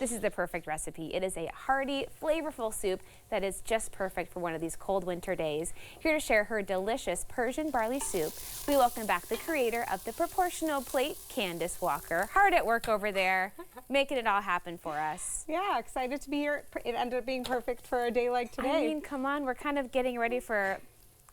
This is the perfect recipe. It is a hearty, flavorful soup that is just perfect for one of these cold winter days. Here to share her delicious Persian barley soup, we welcome back the creator of the proportional plate, Candice Walker. Hard at work over there, making it all happen for us. Yeah, excited to be here. It ended up being perfect for a day like today. I mean, come on, we're kind of getting ready for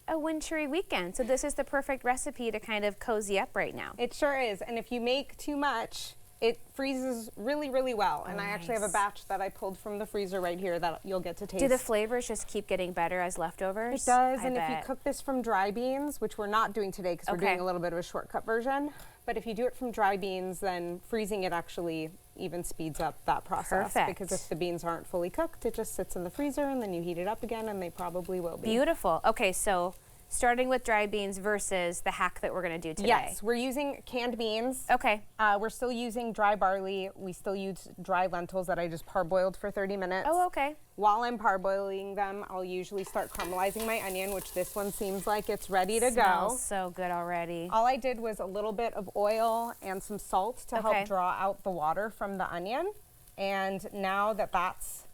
a wintry weekend, so this is the perfect recipe to kind of cozy up right now. It sure is, and if you make too much, it freezes really, really well. And I actually have a batch that I pulled from the freezer right here that you'll get to taste. Do the flavors just keep getting better as leftovers? It does, I and bet. if you cook this from dry beans, which we're not doing today because we're doing a little bit of a shortcut version, but if you do it from dry beans, then freezing it actually even speeds up that process. Perfect. Because if the beans aren't fully cooked, it just sits in the freezer and then you heat it up again and they probably will be. Beautiful. Okay, so starting with dry beans versus the hack that we're going to do today. Yes, we're using canned beans. Okay. We're still using dry barley. We still use dry lentils that I just parboiled for 30 minutes. Oh, okay. While I'm parboiling them, I'll usually start caramelizing my onion, which this one seems like it's ready to go. Smells so good already. All I did was a little bit of oil and some salt to help draw out the water from the onion. And now that that's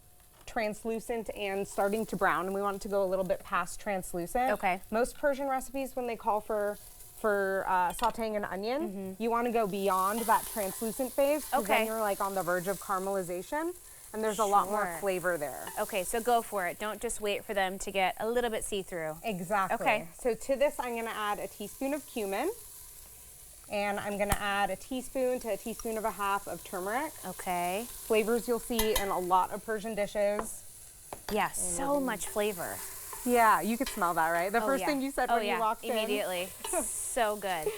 translucent and starting to brown, and we want it to go a little bit past translucent. Okay. Most Persian recipes, when they call for sauteing an onion, you want to go beyond that translucent phase, because then you're like on the verge of caramelization, and there's a lot more flavor there. Okay, so go for it. Don't just wait for them to get a little bit see-through. Exactly. Okay. So to this, I'm going to add a teaspoon of cumin, and I'm going to add a teaspoon to a teaspoon and a half of turmeric. Okay. Flavors you'll see in a lot of Persian dishes. Yeah, so much flavor. Yeah, you could smell that, right? The first thing you said when you walked in. Immediately. So good.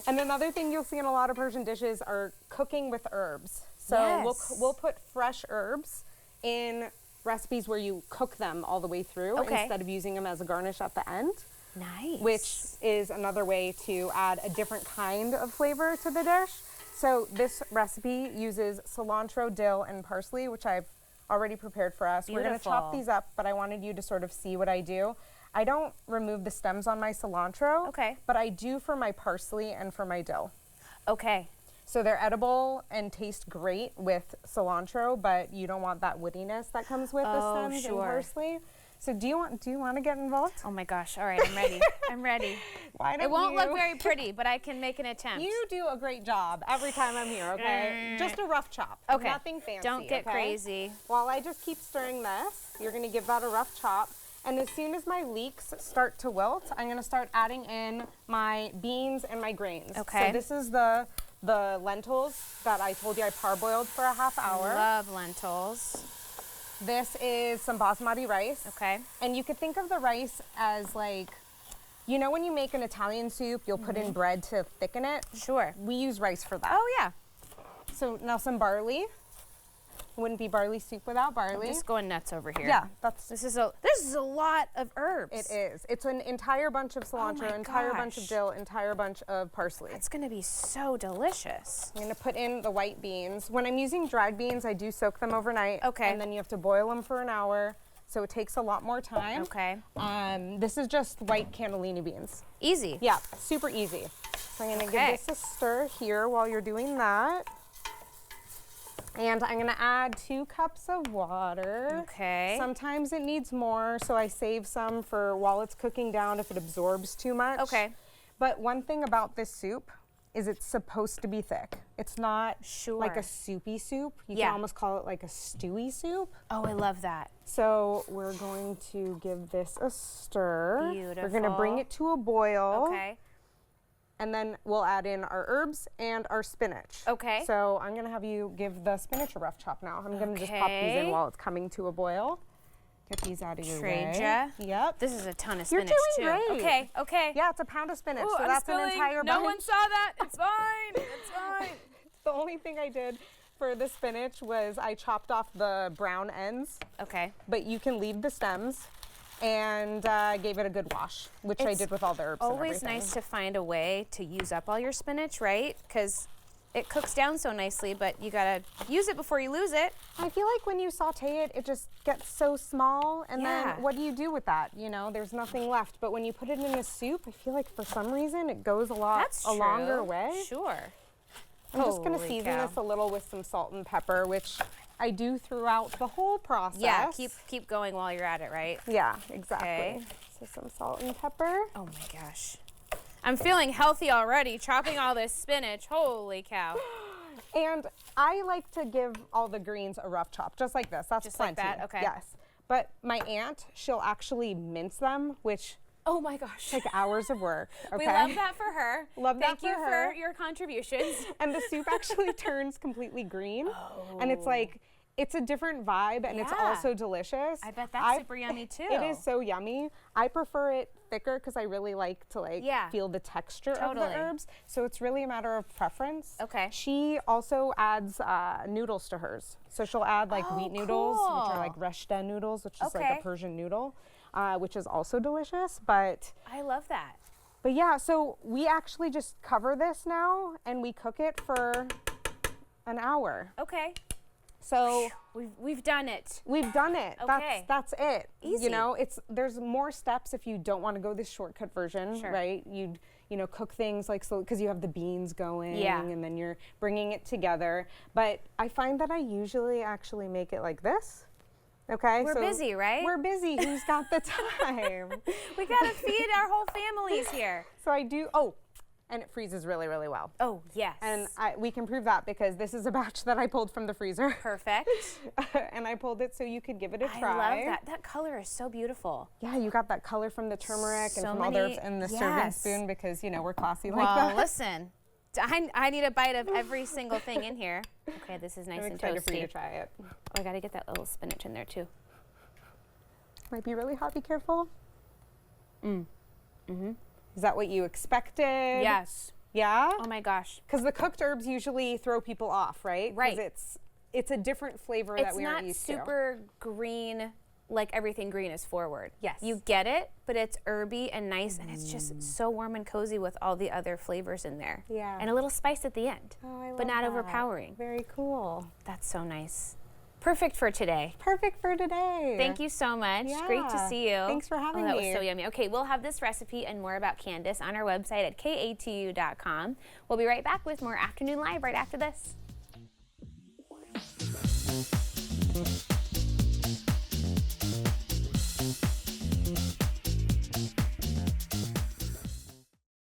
And another thing you'll see in a lot of Persian dishes are cooking with herbs. So we'll put fresh herbs in recipes where you cook them all the way through instead of using them as a garnish at the end. Nice. Which is another way to add a different kind of flavor to the dish. So this recipe uses cilantro, dill, and parsley, which I've already prepared for us. Beautiful. We're going to chop these up, but I wanted you to sort of see what I do. I don't remove the stems on my cilantro, but I do for my parsley and for my dill. Okay. So they're edible and taste great with cilantro, but you don't want that woodiness that comes with the stems and parsley. So do you want to get involved? Oh my gosh! All right, I'm ready. I'm ready. Why don't it won't look very pretty, but I can make an attempt. You do a great job every time I'm here. Okay, just a rough chop. Okay, nothing fancy. Don't get crazy. While I just keep stirring this, you're going to give that a rough chop. And as soon as my leeks start to wilt, I'm going to start adding in my beans and my grains. Okay. So this is the lentils that I told you I parboiled for a half hour. Love lentils. This is some basmati rice. Okay. And you could think of the rice as like, you know when you make an Italian soup, you'll put in bread to thicken it? Sure. We use rice for that. Oh yeah. So now some barley. Wouldn't be barley soup without barley. I'm just going nuts over here. Yeah, this is a lot of herbs. It is. It's an entire bunch of cilantro, entire bunch of dill, entire bunch of parsley. It's going to be so delicious. I'm going to put in the white beans. When I'm using dried beans, I do soak them overnight. Okay. And then you have to boil them for an hour, so it takes a lot more time. Okay. This is just white cannellini beans. Easy. Yeah, super easy. So I'm going to give this a stir here while you're doing that. And I'm going to add 2 cups of water. Okay. Sometimes it needs more, so I save some for while it's cooking down if it absorbs too much. Okay. But one thing about this soup is it's supposed to be thick. It's not like a soupy soup. You can almost call it like a stewy soup. Oh, I love that. So we're going to give this a stir. Beautiful. We're going to bring it to a boil. Okay. And then we'll add in our herbs and our spinach. Okay. So I'm going to have you give the spinach a rough chop now. I'm going to just pop these in while it's coming to a boil. Get these out of your way. Yep. This is a ton of spinach, You're doing great. Okay, okay. Yeah, it's a pound of spinach, Ooh, so that's an entire bunch. No one saw that. It's fine. It's fine. The only thing I did for the spinach was I chopped off the brown ends. Okay. But you can leave the stems. And gave it a good wash, which I did with all the herbs and everything. Always nice to find a way to use up all your spinach, right? Because it cooks down so nicely, but you gotta use it before you lose it. I feel like when you saute it, it just gets so small, and then what do you do with that? You know, there's nothing left. But when you put it in a soup, I feel like for some reason it goes a longer way. Sure. I'm just gonna season this a little with some salt and pepper, which I do throughout the whole process. Yeah, keep going while you're at it, right? Yeah, exactly. Okay. So some salt and pepper. Oh my gosh. I'm feeling healthy already, chopping all this spinach. Holy cow. And I like to give all the greens a rough chop, just like this. That's just plenty. like that? Okay. Yes. But my aunt, she'll actually mince them, which oh my gosh. take hours of work. Okay? We love that for her. Love that Thank for you her. for your contributions. And the soup actually turns completely green. And it's like, it's a different vibe, and it's Yeah. also delicious. I bet that's super yummy too. It is so yummy. I prefer it thicker because I really like to Yeah. feel the texture of Totally. the herbs. So it's really a matter of preference. Okay. She also adds noodles to hers. So she'll add like Oh, wheat noodles, which are cool. like reshta noodles, which is like Okay. a Persian noodle, which is also delicious. But I love that. yeah, so we actually just cover this now and we cook it for an hour. Okay. So We've done it. we've done it. Okay. That's it. Easy. You know, there's more steps if you don't want to go this shortcut version, Sure. right? You'd cook things like so because you have the beans going, Yeah. and then you're bringing it together. But I find that I usually actually make it like this. Okay, We're busy, right? We're busy. Who's got the time? We gotta feed our whole families here. So I do. Oh, and it freezes really, really well. Oh yes. And we can prove that because this is a batch that I pulled from the freezer. Perfect. And I pulled it so you could give it a I try. love that. That color is so beautiful. Yeah, you got that color from the turmeric So and from all the many- herbs and the serving yes. spoon because, we're classy like Well, that. listen. I need a bite of every single thing in here. Okay, this is nice I'm and excited for you toasty. to try it. Oh, I gotta get that little spinach in there too. Might be really hot, be careful. Is that what you expected? Yes. Yeah? Oh my gosh. Because the cooked herbs usually throw people off, right? 'Cause Right. it's a different flavor that It's we aren't not used to. super green like everything green is forward. Yes. You get it, but it's herby and nice, and it's just so warm and cozy with all the other flavors in there. Yeah. And a little spice at the end, Oh, I but love not that. overpowering. Very cool. That's so nice. Perfect for today. Perfect for today. Thank you so much. Great to Yeah. see you. Thanks for having That me. was so yummy. Okay, we'll have this recipe and more about Candice on our website at katu.com. We'll be right back with more Afternoon Live right after this.